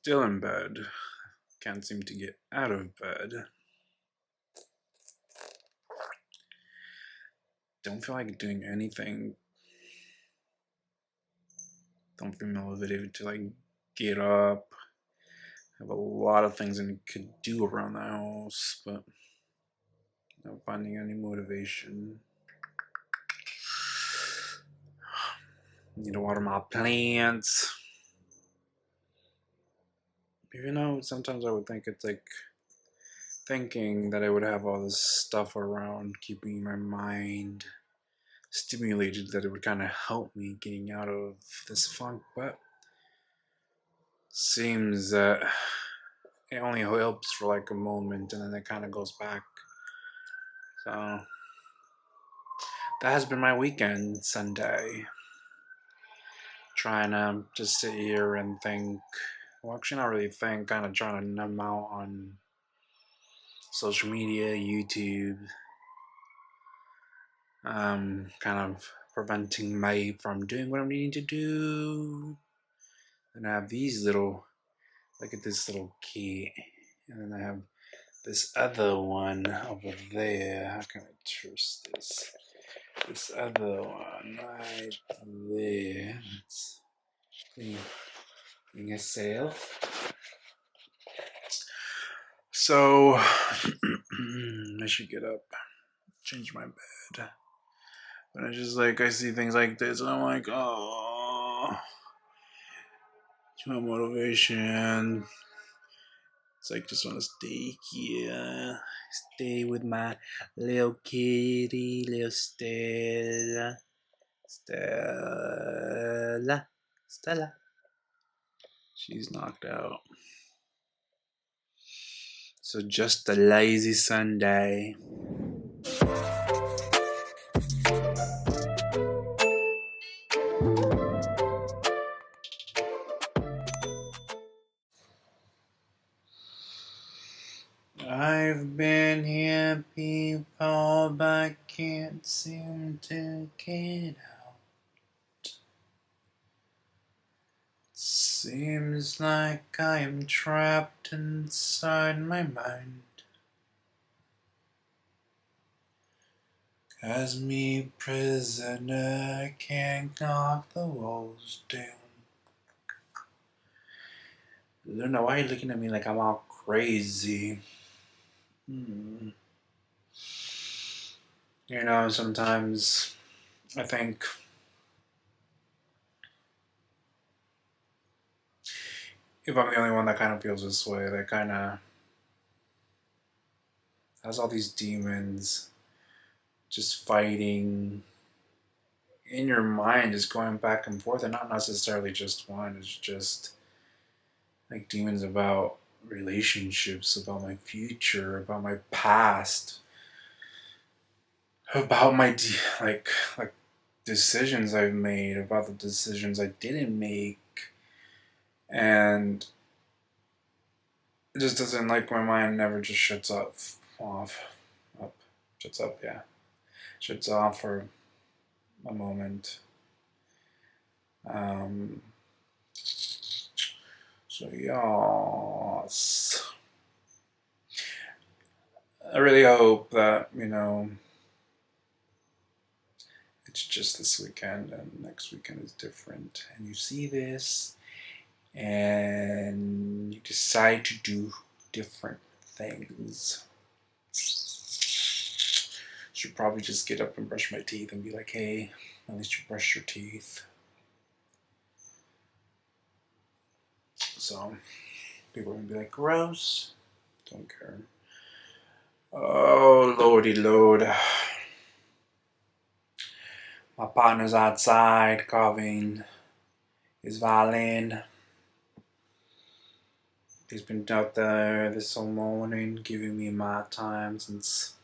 Still in bed. Can't seem to get out of bed. Don't feel like doing anything. Don't feel motivated to get up. Have a lot of things I could do around the house, but not finding any motivation. Need to water my plants. Even though sometimes I would think it's thinking that I would have all this stuff around keeping my mind stimulated, that it would kind of help me getting out of this funk, but seems that it only helps for like a moment and then it kind of goes back. So that has been my weekend Sunday, trying to just sit here and think. Well, actually not really think, kind of trying to numb out on social media, YouTube, kind of preventing me from doing what I'm needing to do. And I have these little, look at this little key, and then I have this other one over there. How can I trust this? This other one right there. It's being a sale. So I should get up, change my bed. But I just I see things like this and I'm like, oh, too much motivation. It's just want to stay here, stay with my little kitty, little Stella. She's knocked out. So just a lazy Sunday. I've been here before, but can't seem to get out. Seems like I am trapped inside my mind. As me prisoner, can't knock the walls down. I don't know why you're looking at me like I'm all crazy. Sometimes I think if I'm the only one that kind of feels this way, that kind of has all these demons just fighting in your mind, just going back and forth, and not necessarily just one. It's just demons about relationships, about my future, about my past, about my decisions I've made, about the decisions I didn't make, and it just doesn't my mind never just shuts shuts off for a moment. So yes, I really hope that it's just this weekend and next weekend is different, and you see this and you decide to do different things. Should probably just get up and brush my teeth and be like, hey, at least you brush your teeth. So people are gonna be like, gross. Don't care. Oh lordy lord. My partner's outside carving his violin. He's been out there this whole morning giving me my time, since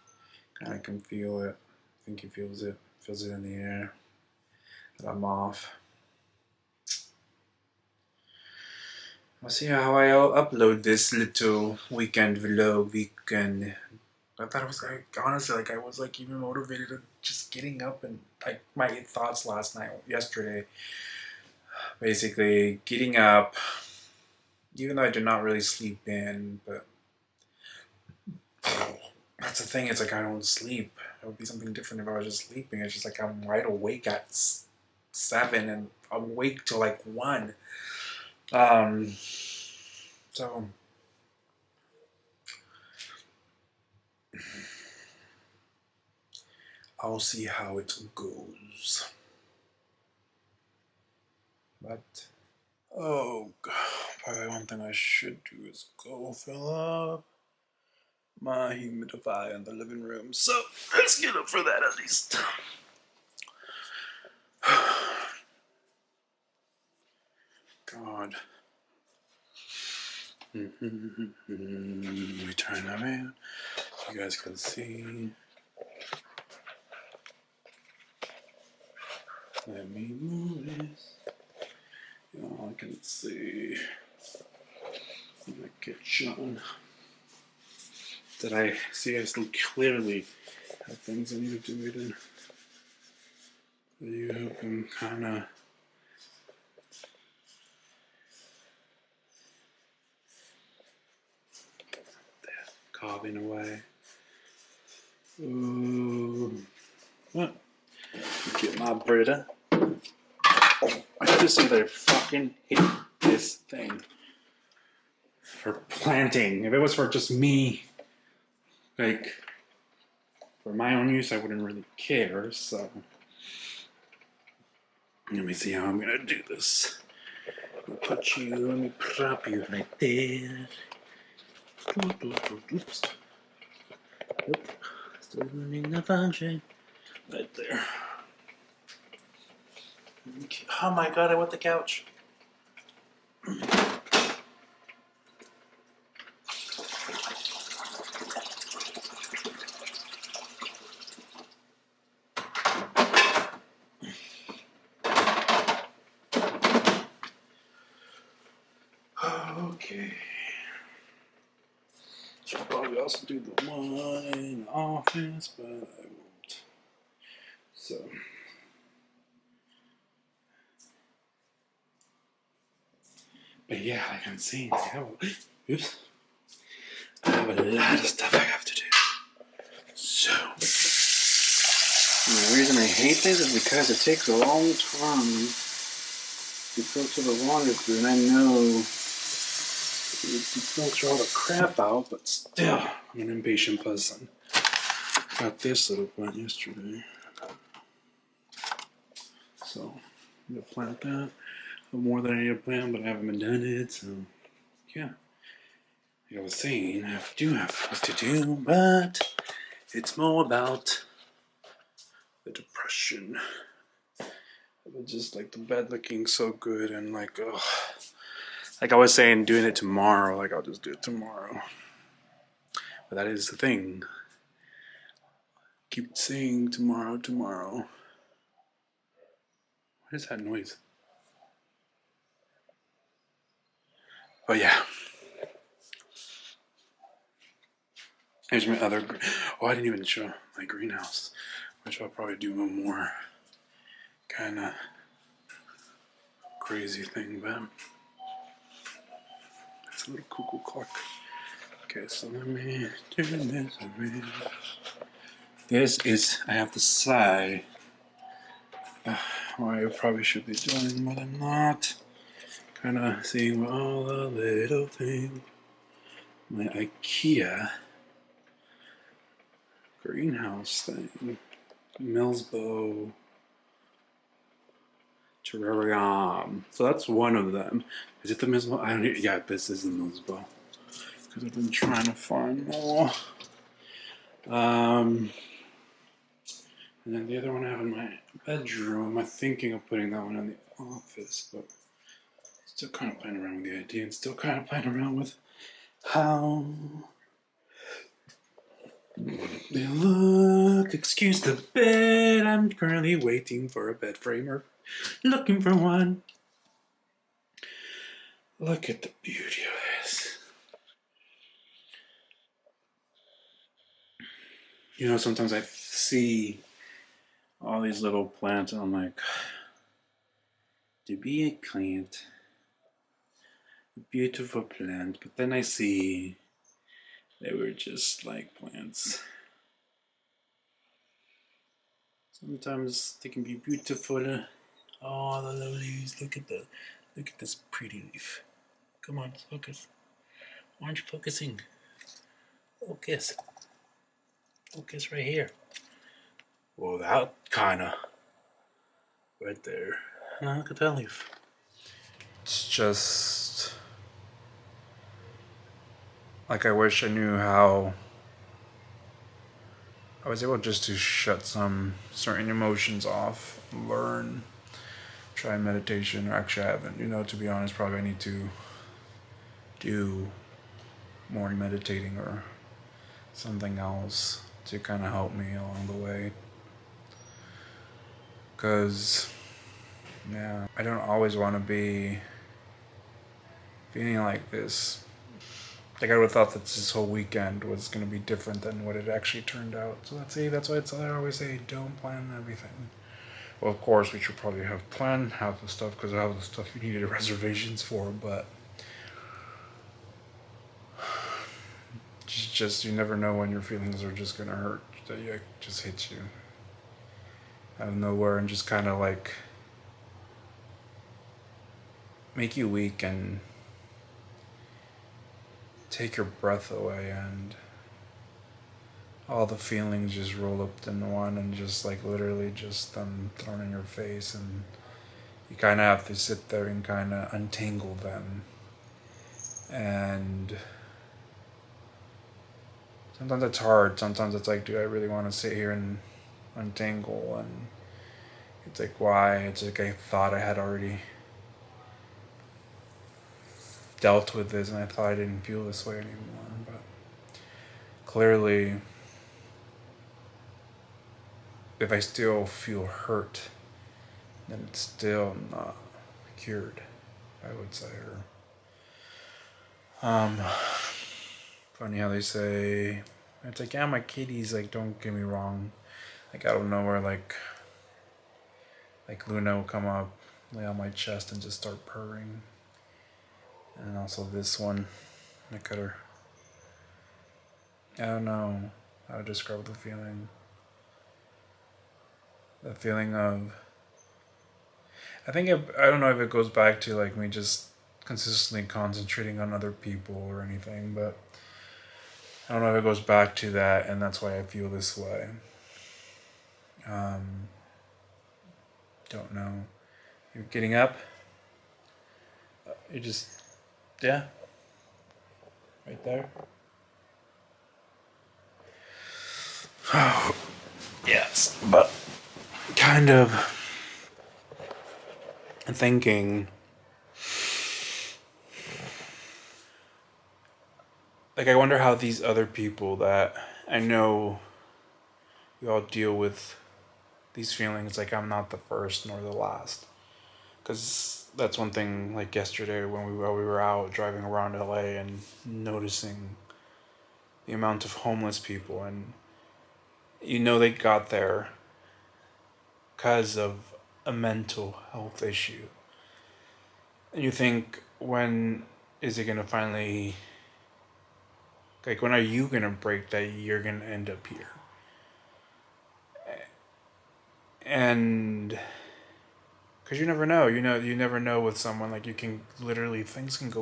I can feel it. I think he feels it in the air that I'm off. I'll see how I'll upload this little weekend vlog. I thought it was honestly I was even motivated to just getting up, and my thoughts yesterday, basically getting up, even though I do not really sleep in, but that's the thing. It's like I don't sleep. It would be something different if I was just sleeping. It's just like I'm wide awake at 7 and I'm awake till like 1. Um, so I'll see how it goes. But oh god, probably one thing I should do is go fill up my humidifier in the living room. So let's get up for that at least. God. We turn that around. You guys can see. Let me move this. Y'all can see in the kitchen. Did I see? I still clearly have things I need to do it in. You can kind of. Carving away. Ooh. What? Get my Brita. Oh, I just see they fucking hit this thing for planting. If it was for just me, like for my own use, I wouldn't really care. So let me see how I'm gonna do this. Let me prop you right there. Oops. Nope. Still running the function. Right there. Okay. Oh my god, I want the couch. Okay. Should probably also do the one in the office, but I won't. So. But yeah, like I'm saying, I have a lot of stuff I have to do. So. And the reason I hate this is because it takes a long time to filter the water through, and I know to filter all the crap out, but still, I'm an impatient person. Got this little plant yesterday. So, I'm gonna plant that. More than I need to plant, but I haven't been doing it, so yeah. Like I was saying, I do have things to do, but it's more about the depression. Just like the bed looking so good and like, ugh. Like I was saying, doing it tomorrow, like I'll just do it tomorrow. But that is the thing. Keep saying tomorrow, tomorrow. What is that noise? Oh yeah. Here's my other, I didn't even show my greenhouse, which I'll probably do one more kind of crazy thing, but it's a little cuckoo clock. Okay, so let me turn this around. This is, I have to say, what I probably should be doing, but I'm not. Kind of seeing all the little things. My IKEA greenhouse thing. Millsbow terrarium. So that's one of them. Is it the Millsbow? I don't know. Yeah, this is the Millsbow. Because I've been trying to find more. And then the other one I have in my bedroom. I'm thinking of putting that one in the office, but still kind of playing around with the idea and still kind of playing around with how they look. Excuse the bed. I'm currently waiting for a bed framer. Looking for one. Look at the beauty of this. You know, sometimes I see all these little plants and I'm like, to be a client, beautiful plant, but then I see they were just like plants. Sometimes they can be beautiful. Oh, the lilies! Look at this pretty leaf. Come on, focus. Why aren't you focusing? Focus. Focus right here. Well, that kinda right there. Now look at that leaf. It's just like I wish I knew how I was able just to shut some certain emotions off, learn, try meditation. Or actually, I haven't. To be honest, probably I need to do more meditating or something else to kind of help me along the way. Because, yeah, I don't always want to be feeling like this. Like I would have thought that this whole weekend was going to be different than what it actually turned out. So that's why I always say don't plan everything. Well, of course, we should probably have the stuff because I have the stuff you needed reservations for, but just you never know when your feelings are just gonna hurt. That just hit you out of nowhere and just kind of like make you weak and take your breath away, and all the feelings just roll up in one and just like literally just them thrown in your face, and you kind of have to sit there and kind of untangle them. And sometimes it's hard. Sometimes it's like, do I really want to sit here and untangle? And it's like, why? It's like I thought I had already dealt with this and I thought I didn't feel this way anymore. But clearly, if I still feel hurt, then it's still not cured, I would say. Or, funny how they say, it's like, yeah, my kitties, like, don't get me wrong. Like, out of nowhere, like Luna will come up, lay on my chest and just start purring. And also this one, look at her. I don't know how to describe the feeling. The feeling of, I don't know if it goes back to like me just consistently concentrating on other people or anything, but I don't know if it goes back to that, and that's why I feel this way. Don't know. You're getting up? You just, yeah, right there. Oh, yes, but kind of thinking, like, I wonder how these other people that I know we all deal with these feelings, like, I'm not the first nor the last. Because that's one thing, like, yesterday when while we were out driving around LA and noticing the amount of homeless people, and they got there because of a mental health issue. And you think, when is it going to finally, like, when are you going to break that you're going to end up here? And because you never know, you never know with someone. Like, you can literally, things can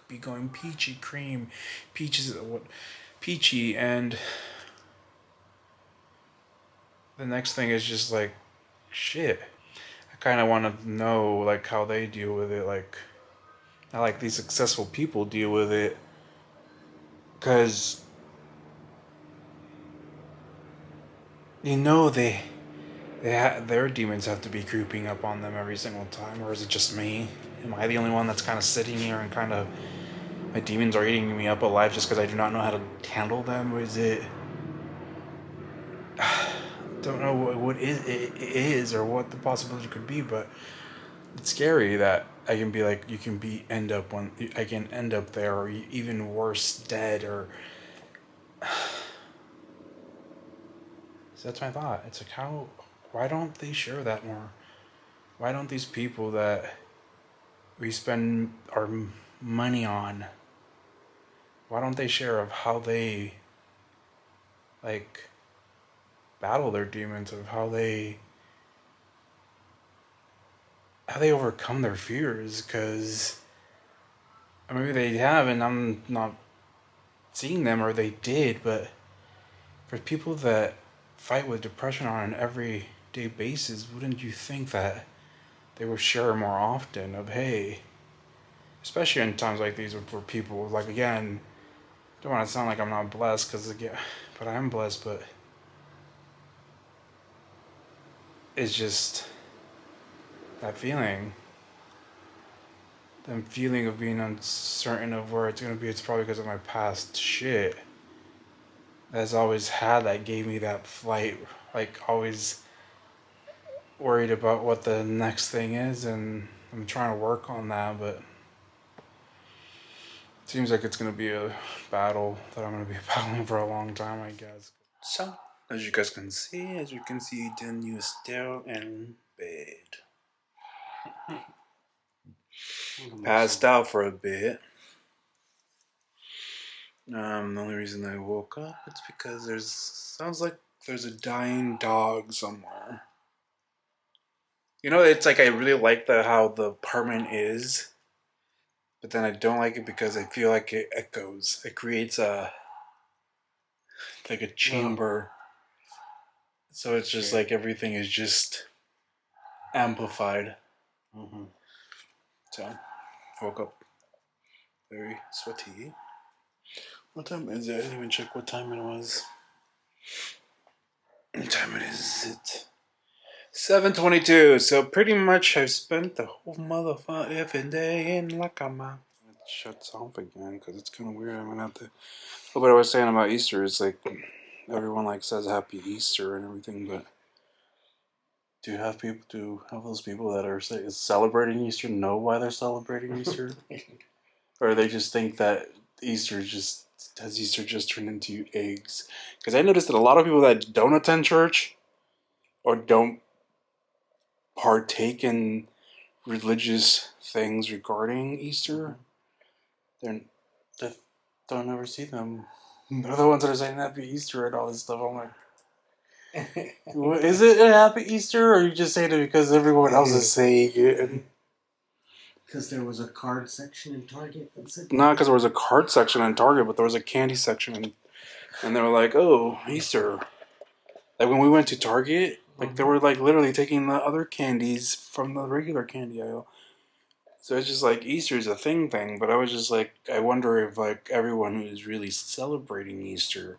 be going peachy cream, peachy, and the next thing is just like, shit. I kind of want to know, like, how they deal with it, like, how, like, these successful people deal with it, because their demons have to be creeping up on them every single time, or is it just me? Am I the only one that's kind of sitting here and kind of, my demons are eating me up alive just because I do not know how to handle them? Or is it, don't know what it is or what the possibility could be, but it's scary that I can be like, I can end up there, or even worse, dead, or so that's my thought. It's like, why don't they share that more? Why don't these people that we spend our money on, why don't they share of how they like battle their demons, of how they overcome their fears? Because maybe they have, and I'm not seeing them, or they did. But for people that fight with depression on an everyday basis, wouldn't you think that they would share more often? Of hey, especially in times like these, for people like, again, don't want to sound like I'm not blessed, because again, but I am blessed. But it's just that feeling. That feeling of being uncertain of where it's gonna be. It's probably because of my past shit that's always had, that gave me that flight, like always worried about what the next thing is, and I'm trying to work on that, but it seems like it's gonna be a battle that I'm gonna be battling for a long time, I guess. So, as you can see, Daniel is still in bed. Passed out for a bit. The only reason I woke up is because sounds like there's a dying dog somewhere. You know, it's like I really like how the apartment is, but then I don't like it because I feel like it echoes. It creates a chamber. So it's just like everything is just amplified. Mm-hmm. So, woke up very sweaty. What time is it? I didn't even check what time it was. What time it is? It 7:22. So pretty much I've spent the whole motherfucking day in La Cama. It shuts off again because it's kind of weird. I'm gonna have to. Well, what I was saying about Easter is like everyone like says Happy Easter and everything, but do those people that are celebrating Easter know why they're celebrating Easter, or they just think that Easter just turned into eggs? Because I noticed that a lot of people that don't attend church or don't partake in religious things regarding Easter, they don't ever see them. They're the ones that are saying Happy Easter and all this stuff. I'm like, is it a Happy Easter, or are you just saying it because everyone else is saying it? Because there was a card section in Target that said... Not because there was a card section in Target, but there was a candy section. And they were like, oh, Easter. Like when we went to Target, like they were like literally taking the other candies from the regular candy aisle. So it's just like Easter's a thing, but I was just like, I wonder if like everyone who is really celebrating Easter,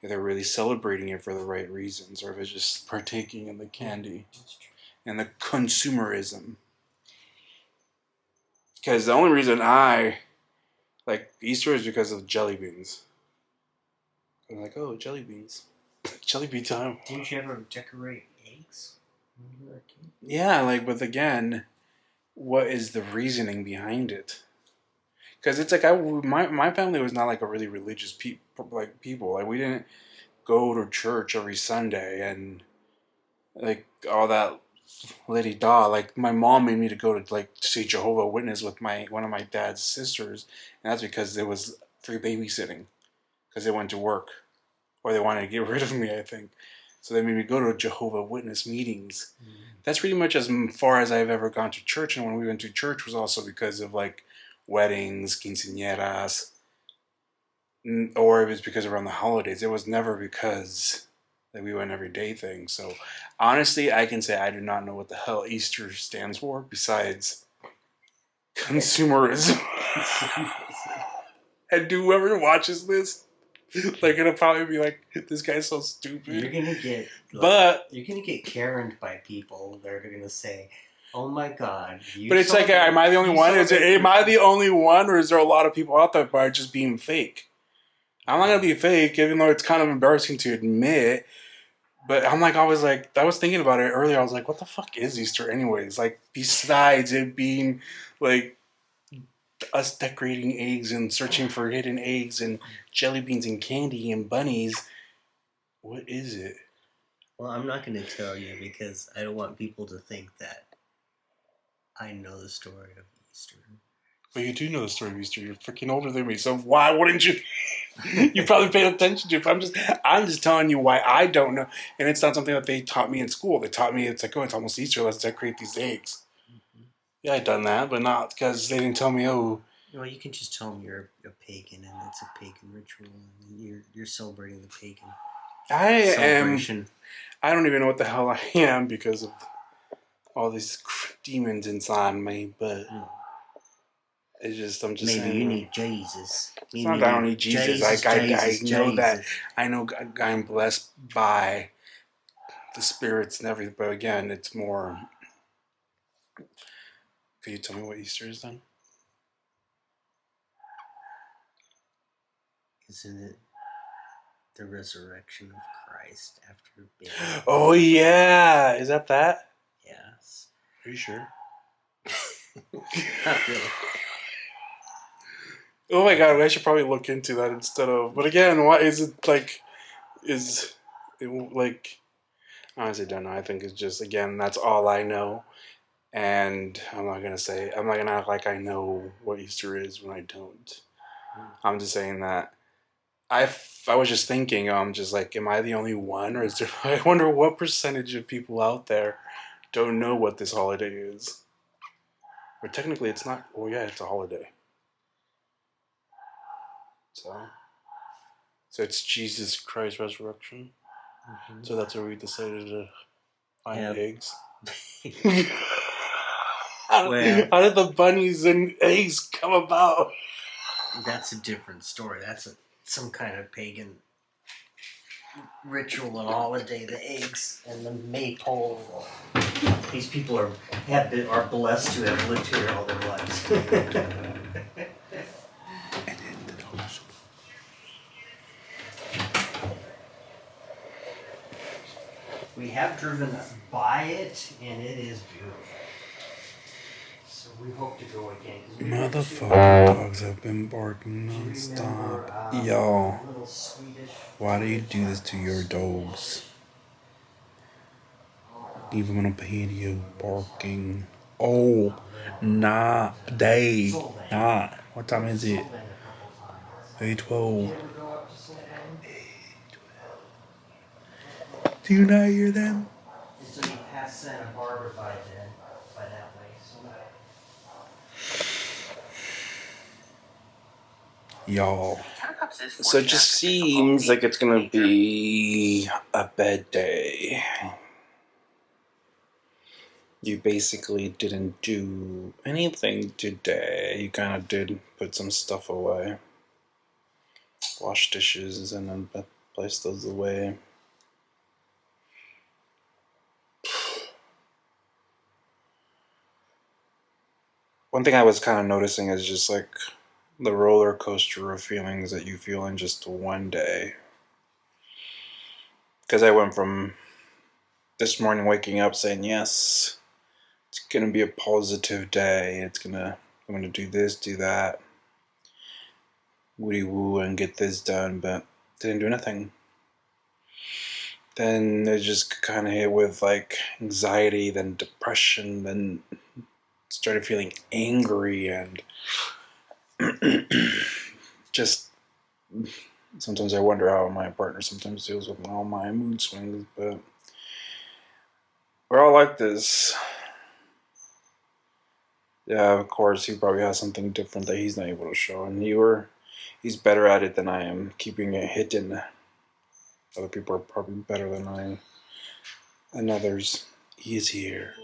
if they're really celebrating it for the right reasons, or if it's just partaking in the candy and the consumerism. Because the only reason I like Easter is because of jelly beans. I'm like, oh, jelly beans. Jelly bean time. Didn't you ever decorate eggs when you were a kid? Yeah, like, but again, what is the reasoning behind it? Because it's like my family was not like a really religious people. Like we didn't go to church every Sunday and like all that lady da. Like my mom made me to go to like see Jehovah Witness with one of my dad's sisters, and that's because it was free babysitting because they went to work or they wanted to get rid of me, I think. So they made me go to Jehovah Witness meetings. Mm-hmm. That's pretty much as far as I've ever gone to church. And when we went to church was also because of like weddings, quinceañeras, or it was because around the holidays. It was never because that we went everyday thing. So honestly, I can say I do not know what the hell Easter stands for besides consumerism. And whoever watches this, like it'll probably be like, this guy's so stupid. You're gonna get Karen'd by people that are gonna say, "Oh my God!" But it's like, am I the only one? Am I the only one, or is there a lot of people out there that are just being fake? I'm not gonna be fake, even though it's kind of embarrassing to admit. But I'm like, I was thinking about it earlier. I was like, what the fuck is Easter, anyways? Like, besides it being like us decorating eggs and searching for hidden eggs and jelly beans and candy and bunnies, what is it? Well, I'm not going to tell you because I don't want people to think that I know the story of Easter. But you do know the story of Easter. You're freaking older than me, so why wouldn't you? You probably paid attention to it. I'm just telling you why I don't know. And it's not something that they taught me in school. They taught me it's like, oh, it's almost Easter. Let's decorate these eggs. Mm-hmm. Yeah, I done that, but not because they didn't tell me. Oh, well, you can just tell them you're a pagan and it's a pagan ritual, and you're celebrating the pagan celebration. I don't even know what the hell I am because of all these demons inside me. But it's just I'm just maybe saying. You need Jesus. It's not that I don't need Jesus. I know that I know I'm blessed by the spirits and everything. But again, it's more. Can you tell me what Easter is then? Isn't it the resurrection of Christ after being? Oh yeah, is that? Yes. Are you sure? Not really. Oh my god, I should probably look into that instead of. But again, why is it like? Is it like? I honestly don't know. I think it's just again that's all I know, and I'm not gonna act like I know what Easter is when I don't. I'm just saying that I was just thinking. I'm just like, am I the only one, or is there? I wonder what percentage of people out there don't know what this holiday is. Or technically, it's not. Oh yeah, it's a holiday. So it's Jesus Christ's resurrection. Mm-hmm. So that's where we decided to find eggs. How did the bunnies and eggs come about? That's a different story. That's some kind of pagan ritual and holiday. The eggs and the maypole. These people are blessed to have lived here all their lives. We have driven by it, and it is beautiful. So we hope to go again. Motherfucking dogs have been barking non-stop. Y'all, why do you do this to your dogs? Leave them on a patio barking. Oh, nah, day. Nah. What time is it? 8:12. Do you not hear them? So you pass Santa Barbara by that way. Y'all. So it just seems like it's gonna be a bad day. You basically didn't do anything today. You kind of did put some stuff away. Wash dishes and then place those away. One thing I was kind of noticing is just like the roller coaster of feelings that you feel in just one day. Because I went from this morning waking up saying, yes, it's going to be a positive day. I'm going to do this, do that. Woody woo and get this done, but didn't do anything. Then it just kind of hit with like anxiety, then depression, then started feeling angry and just sometimes I wonder how my partner sometimes deals with all my mood swings, but we're all like this. Yeah, of course, he probably has something different that he's not able to show, and he's better at it than I am, keeping it hidden. Other people are probably better than I am, and others. He is here.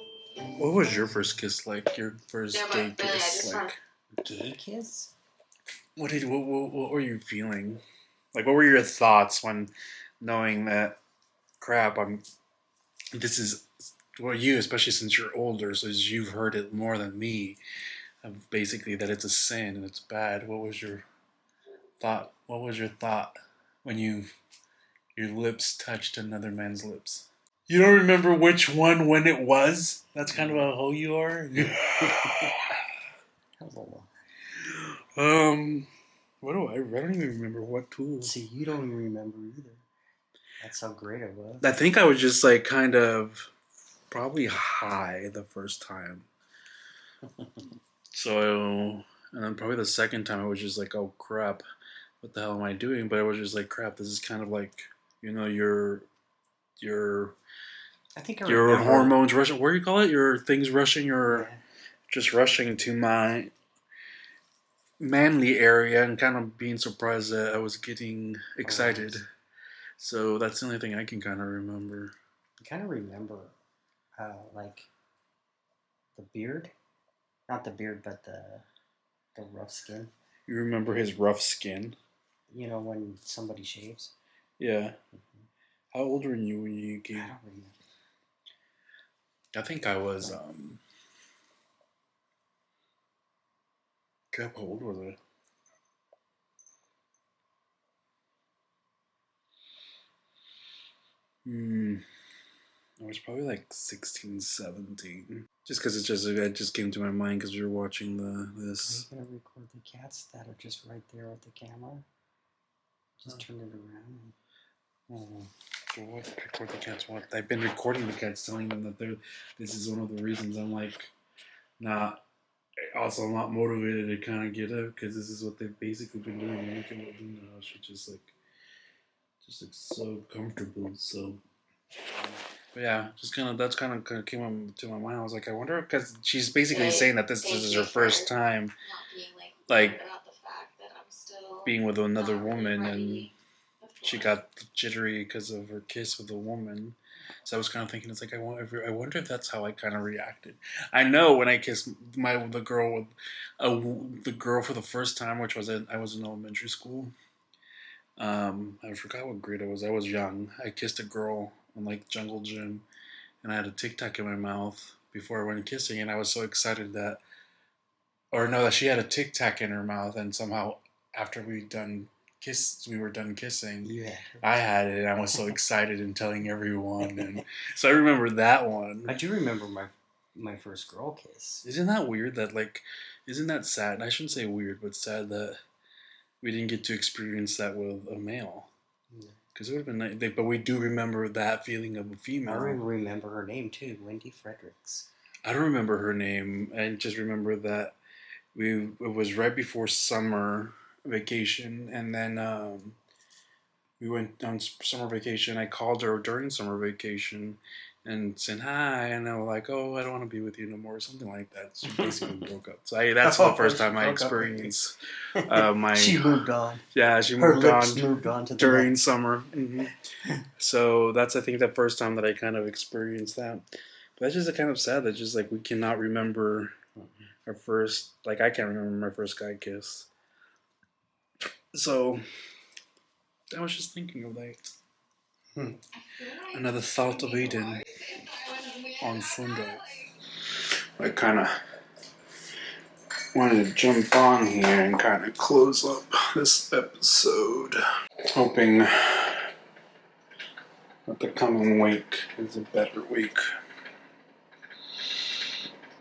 What was your first kiss like? Your first gay kiss, like gay kiss? What were you feeling? Like, what were your thoughts when knowing that? Crap, This is you, especially since you're older, so you've heard it more than me. Of basically, that it's a sin and it's bad. What was your thought? What was your thought when your lips touched another man's lips? You don't remember which one when it was? That's kind of a hoe you are. What do I don't even remember what tool. See, you don't even remember either. That's how great it was. I think I was just like kind of probably high the first time. So And then probably the second time, I was just like, oh crap, what the hell am I doing? But I was just like, crap, this is kind of like, your I think I your remember. hormones rushing. What do you call it? Your things rushing. Your Yeah. just rushing to my manly area and kind of being surprised that I was getting excited. Right. So that's the only thing I can kind of remember. I kind of remember, like the beard, not the beard, but the rough skin. You remember his rough skin? You know when somebody shaves. Yeah. How old were you when you I gave? don't remember. I think I was. Like, How old was I? Hmm. I was probably like 16, 17. Just because it just came to my mind because we were watching are you this. gonna record the cats that are just right there with the camera? Just turn it around. Oh, so what? Record the cats. What? I've been recording the cats, telling them that they're. This is one of the reasons I'm like not. Also, I'm not motivated to kind of get up because this is what they've basically been doing. And look at what Luna, she just looks so comfortable. So, but yeah, just kind of that's kind of came to my mind. I was like, I wonder because she's basically saying that this is her first time, like being with another woman, and she got jittery because of her kiss with a woman. So I was kind of thinking, it's like I wonder if that's how I kind of reacted. I know when I kissed the girl with the girl for the first time, which was I was in elementary school. I forgot what grade I was. I was young. I kissed a girl in like jungle gym, and I had a Tic Tac in my mouth before I went kissing, and I was so excited that, or no, that she had a Tic Tac in her mouth, and somehow after we were done kissing. Yeah. I had it, and I was so excited and telling everyone, and so I remember that one. I do remember my first girl kiss. Isn't that weird? Isn't that sad? And I shouldn't say weird, but sad that we didn't get to experience that with a male. Because it would have been nice, but we do remember that feeling of a female. I remember her name too, Wendy Fredericks. I don't remember her name. I just remember that it was right before summer vacation, and then we went on summer vacation. I called her during summer vacation and said hi, and they were like, "Oh, I don't want to be with you no more," or something like that. So basically broke up. So that's the first time I experienced my. She moved on. Yeah, she Her moved lips on moved on to the during next. summer. So that's I think the first time that I kind of experienced that. But that's just kind of sad that just like we cannot remember our first. Like I can't remember my first guy kiss. So I was just thinking of that. Another thought of Eden on Sunday. I kind of wanted to jump on here and kind of close up this episode. Hoping that the coming week is a better week.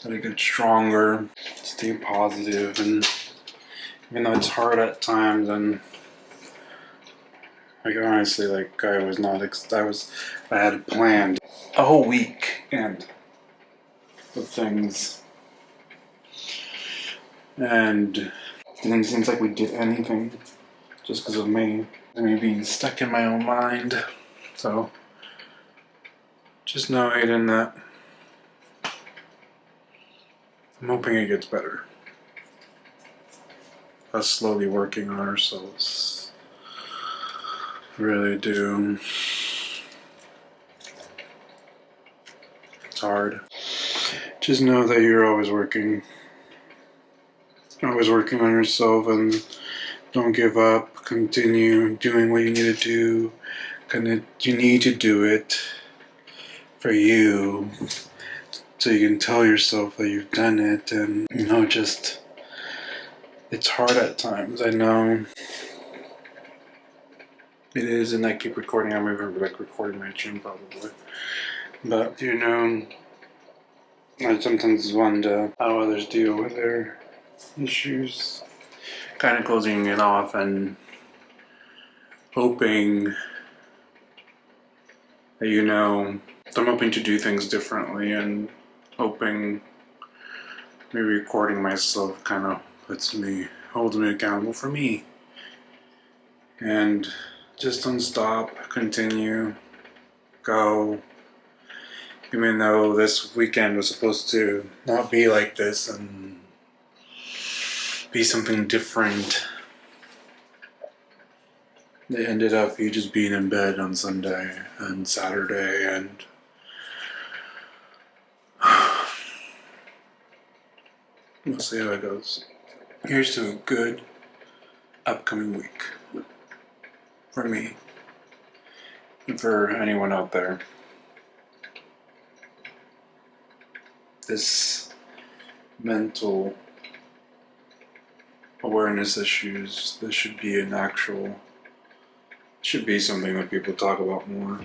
That I get stronger, stay positive, and even though it's hard at times, and like honestly, like I had planned a whole week and of things, and it didn't seem like we did anything just because of me being stuck in my own mind. So just know, Aiden, that I'm hoping it gets better. Us slowly working on ourselves. Really do. It's hard. Just know that you're always working. Always working on yourself, and don't give up. Continue doing what you need to do. You need to do it for you, so you can tell yourself that you've done it, and just it's hard at times. I know it is, and I keep recording. I'm even like recording my gym probably, but I sometimes wonder how others deal with their issues. Kind of closing it off and hoping that I'm hoping to do things differently, and hoping maybe recording myself kind of holds me accountable for me. And just don't stop, continue, go. Even though this weekend was supposed to not be like this and be something different, it ended up you just being in bed on Sunday and Saturday, and we'll see how it goes. Here's to a good upcoming week for me and for anyone out there. This mental awareness issues, this should be something that people talk about more.